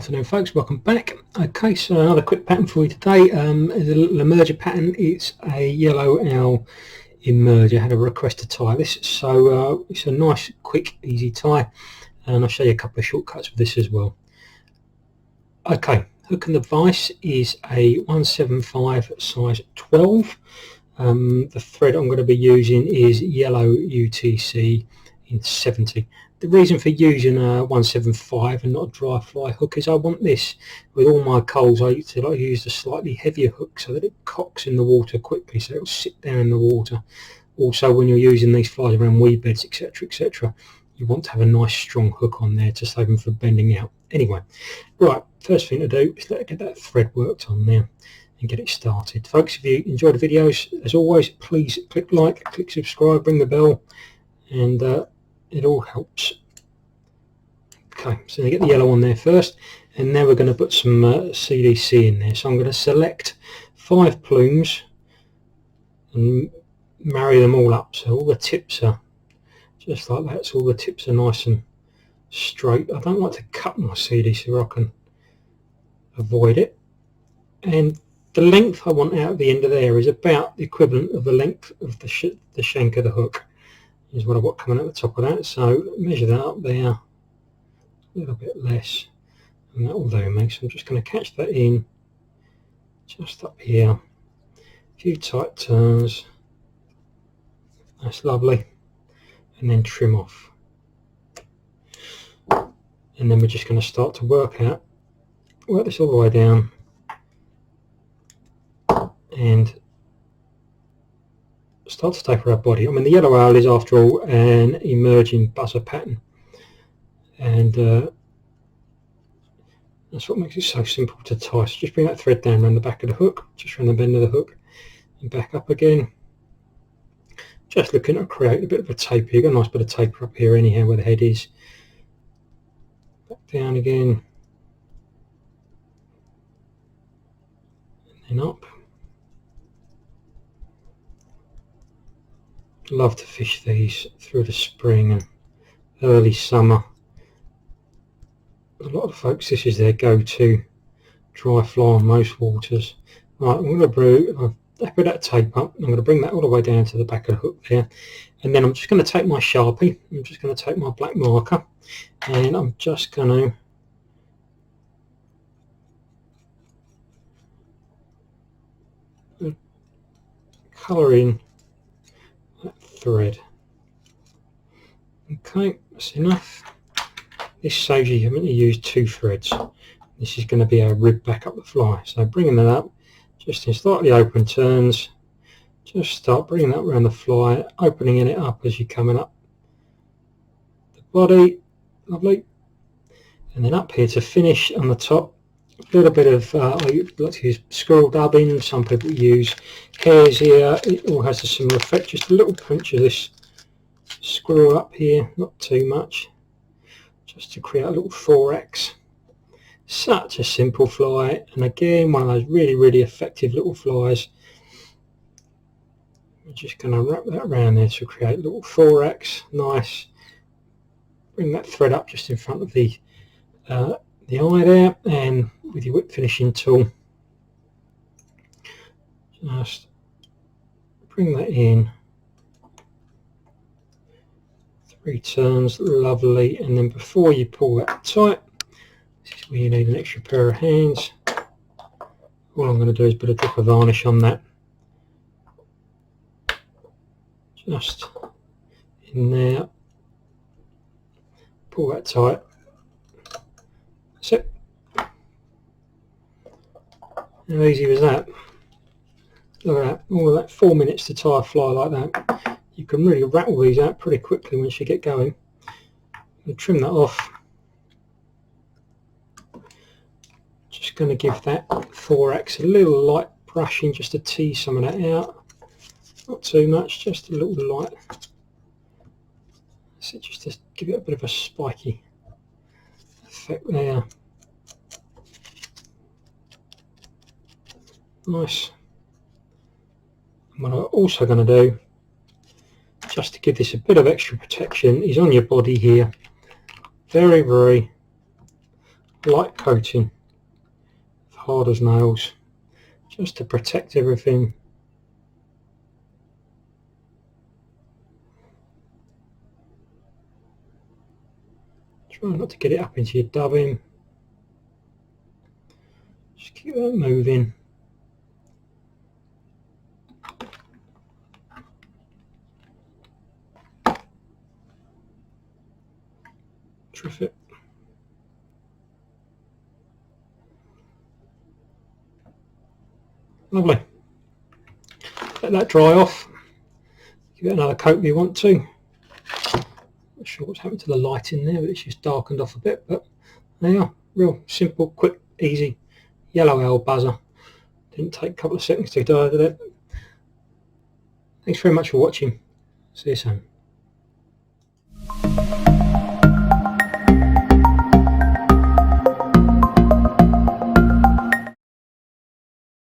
Afternoon folks, welcome back. Okay, so another quick pattern for you today. Is a little emerger pattern. It's a yellow owl emerger. I had a request to tie this, so it's a nice quick easy tie, and I'll show you a couple of shortcuts with this as well. Okay, hook and the vise is a 175 size 12. The thread I'm going to be using is yellow UTC in 70. The reason for using a 175 and not a dry fly hook is I want this with all my coals. I use a slightly heavier hook so that it cocks in the water quickly, so it'll sit down in the water. Also, when you're using these flies around weed beds, etc., you want to have a nice strong hook on there to save them from bending out. Anyway, right, first thing to do is get that thread worked on there and get it started. Folks, if you enjoy the videos, as always, please click like, click subscribe, ring the bell, and it all helps. Okay, so we get the yellow on there first, and now we're going to put some CDC in there. So I'm going to select 5 plumes and marry them all up, so all the tips are just like that, so all the tips are nice and straight. I don't like to cut my CDC or I can avoid it, and the length I want out at the end of there is about the equivalent of the length of the shank of the hook is what I've got coming at the top of that. So measure that up there, a little bit less, and that will do me. So I'm just going to catch that in just up here, a few tight turns, that's lovely, and then trim off. And then we're just going to start to work this all the way down and start to taper our body. I mean, the yellow owl is after all an emerging buzzer pattern, and that's what makes it so simple to tie. So just bring that thread down around the back of the hook, just around the bend of the hook, and back up again. Just looking to create a bit of a taper. You've got a nice bit of taper up here anyhow where the head is. Back down again, and then up. Love to fish these through the spring and early summer. A lot of folks, this is their go-to dry fly on most waters. Right, I'm going to brew. I've put that tape up. I'm going to bring that all the way down to the back of the hook there, and then I'm just going to take my Sharpie. I'm just going to take my black marker, and I'm just going to colour in that thread. Okay, that's enough. This saves you having to use 2 threads. This is going to be our rib back up the fly. So bringing that up just in slightly open turns, just start bringing that around the fly, opening it up as you're coming up the body, lovely. And then up here to finish on the top, a little bit of I like to use squirrel dubbing. Some people use Hares here. It all has a similar effect, just a little pinch of this squirrel up here, not too much, just to create a little thorax. Such a simple fly, and again one of those really effective little flies. I'm just going to wrap that around there to create a little thorax. Nice. Bring that thread up just in front of the eye there, and with your whip finishing tool just bring that in, 3 turns, lovely. And then before you pull that tight, this is where you need an extra pair of hands. All I'm going to do is put a drop of varnish on that, just in there, pull that tight. That's it. How easy was that? Look at that, all of that, 4 minutes to tie a fly like that. You can really rattle these out pretty quickly once you get going. And trim that off. Just going to give that thorax a little light brushing just to tease some of that out. Not too much, just a little light. So just to give it a bit of a spiky effect there. Nice. And what I'm also going to do, just to give this a bit of extra protection, is on your body here, very light coating, hard as nails, just to protect everything. Try not to get it up into your dubbing. Just keep that moving. Terrific. Lovely. Let that dry off. Give it another coat if you want to. Not sure what's happened to the light in there, but it's just darkened off a bit. But there you are. Real simple, quick, easy yellow owl buzzer. Didn't take a couple of seconds to do it. Thanks very much for watching. See you soon.